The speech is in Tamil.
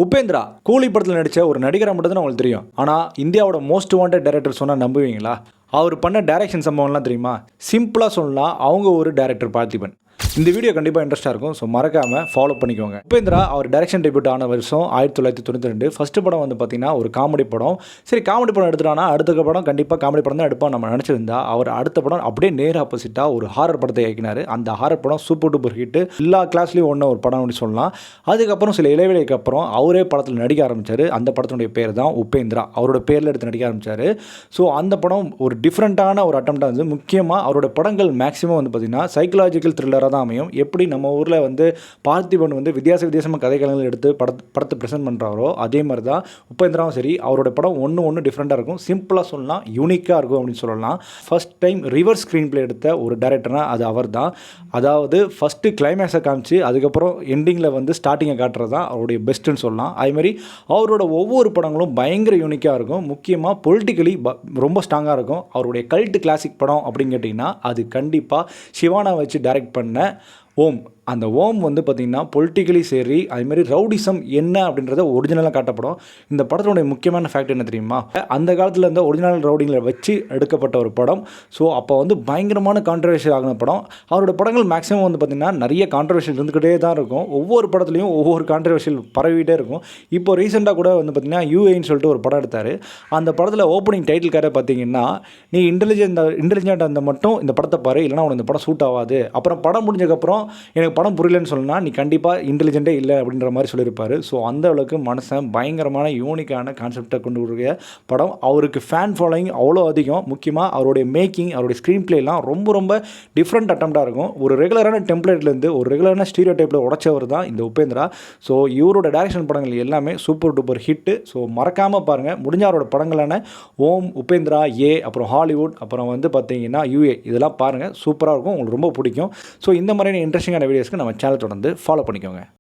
உபேந்திரா கூலி படத்தில் நடித்த ஒரு நடிகரை மட்டும் தான் உங்களுக்கு தெரியும். ஆனால் இந்தியாவோட மோஸ்ட் வாண்டட் டைரக்டர் சொன்னால் நம்புவீங்களா? அவர் பண்ண டைரக்ஷன் சம்பவம்லாம் தெரியுமா? சிம்பிளாக சொல்லலாம், அவங்க ஒரு டைரக்டர் பார்த்திபன். இந்த வீடியோ கண்டிப்பாக இன்ட்ரெஸ்ட்டாக இருக்கும். ஸோ மறக்காமல் ஃபாலோ பண்ணிக்கோங்க. உபேந்திரா அவர் டைரக்ஷன் டெபியூட் ஆன வருஷம் 1992. ஃபஸ்ட்டு படம் வந்து பார்த்தீங்கன்னா ஒரு காமெடி படம். சரி, காமெடி படம் எடுத்துட்டானா அடுத்த படம் கண்டிப்பாக காமெடி படம் தான் எடுப்பான் நம்ம நினச்சிருந்தா, அவர் அடுத்த படம் அப்படியே நேர் ஆப்போசிட்டாக ஒரு ஹாரர் படத்தை இயக்கினார். அந்த ஹாரர் படம் சூப்பர் டூப்பர் ஹிட்டு, எல்லா கிளாஸ்லேயும் ஒன்று ஒரு படம் அப்படி சொல்லலாம். அதுக்கப்புறம் சில இடைவெளிக்கு அப்புறம் அவரே படத்தில் நடிக்க ஆரம்பித்தார். அந்த படத்தினுடைய பேர் தான் உபேந்திரா. அவரோட பேரில் எடுத்து நடிக்க ஆரம்பித்தார். ஸோ அந்த படம் ஒரு டிஃப்ரெண்ட்டான ஒரு அட்டம்ப்டாக இருந்தது. முக்கியமாக அவரோட படங்கள் மேக்ஸிமம் வந்து பார்த்திங்கன்னா சைக்கலாஜிக்கல் த்ரில்லராக தான் அமையும். எப்படி நம்ம ஊரில் வந்து பார்த்திபன் வந்து வித்தியாசமாக கதைக்களங்கள் எடுத்து படத்தை ப்ரெசென்ட் பண்ணுறாரோ, அதே மாதிரி தான் உபேந்திராவும் சரி, அவரோட படம் ஒன்று டிஃப்ரெண்ட்டாக இருக்கும். சிம்பிளாக சொல்லலாம், யூனிக்காக இருக்கும் அப்படின்னு சொல்லலாம். First time reverse screen play எடுத்த ஒரு டைரக்டர்னால் அது அவர் தான். அதாவது ஃபஸ்ட்டு கிளைமேக்ஸை காமிச்சு அதுக்கப்புறம் எண்டிங்கில் வந்து ஸ்டார்டிங்கை காட்டுறது தான் அவருடைய பெஸ்ட்டுன்னு சொல்லலாம். அதுமாதிரி அவரோட ஒவ்வொரு படங்களும் பயங்கர யூனிக்காக இருக்கும். முக்கியமாக பொலிட்டிக்கலி ரொம்ப ஸ்ட்ராங்காக இருக்கும். அவருடைய கல்ட் கிளாசிக் படம் அப்படின்னு கேட்டிங்கன்னா அது கண்டிப்பாக சிவானா வச்சு டைரக்ட் பண்ண ஓம். அந்த ஓம் வந்து பார்த்திங்கன்னா பொலிட்டிக்கலி சரி, அதுமாரி ரவுடிசம் என்ன அப்படின்றத ஒரிஜினலாக காட்டப்படும். இந்த படத்தினுடைய முக்கியமான ஃபேக்ட் என்ன தெரியுமா? அந்த காலத்தில் இருந்த ஒரிஜினல் ரவுடிங்களை வச்சு எடுக்கப்பட்ட ஒரு படம். ஸோ அப்போ வந்து பயங்கரமான கான்ட்ரவர்ஷியல் ஆகின படம். அவரோட படங்கள் மேக்ஸிமம் வந்து பார்த்திங்கன்னா நிறைய கான்ட்ரவர்ஷியல் இருந்துக்கிட்டே தான் இருக்கும். ஒவ்வொரு படத்துலையும் ஒவ்வொரு கான்ட்ரவர்ஷியல் பரவிட்டே இருக்கும். இப்போ ரீசெண்டாக கூட வந்து பார்த்திங்கன்னா யூஏன்னு சொல்லிட்டு ஒரு படம் எடுத்தார். அந்த படத்தில் ஓப்பனிங் டைட்டில் காரை பார்த்தீங்கன்னா, நீ இன்டெலிஜென்ட்டாக இருந்தால் மட்டும் இந்த படத்தை பாரு, இல்லைனா உனக்கு இந்த படம் சூட் ஆகாது. அப்புறம் படம் முடிஞ்சதுக்கப்புறம் எனக்கு படம் புரியலன்னு சொன்னால் நீ கண்டிப்பாக இன்டெலிஜென்ட்டே இல்லை அப்படின்ற மாதிரி சொல்லியிருப்பார். ஸோ அந்த அளவுக்கு மனுஷன் பயங்கரமான யூனிக்கான கான்செப்டை கொண்டு வர படம். அவருக்கு ஃபேன் ஃபாலோயிங் அவ்வளோ அதிகம். முக்கியமாக அவருடைய மேக்கிங், அவருடைய ஸ்க்ரீன் பிளேலாம் ரொம்ப டிஃப்ரெண்ட் அட்டம்ப்டாக இருக்கும். ஒரு ரெகுலரான டெம்ப்ளேட்லேருந்து ஒரு ரெகுலரான ஸ்டீரியோ டைப்பில் உடைச்சவர் தான் இந்த உபேந்திரா. ஸோ இவரோட டைரக்ஷன் படங்கள் எல்லாமே சூப்பர் டூப்பர் ஹிட்டு. ஸோ மறக்காமல் பாருங்கள். முடிஞ்ச அவரோட படங்களான ஓம், உபேந்திரா, அப்புறம் ஹாலிவுட், அப்புறம் வந்து பார்த்தீங்கன்னா யூஏ, இதெல்லாம் பாருங்கள். சூப்பராக இருக்கும், உங்களுக்கு ரொம்ப பிடிக்கும். ஸோ இந்த மாதிரியான இன்ட்ரெஸ்டிங்கான வீடியோஸ்க்கு நம்ம சேனல் தொடர்ந்து ஃபாலோ பண்ணிக்கோங்க.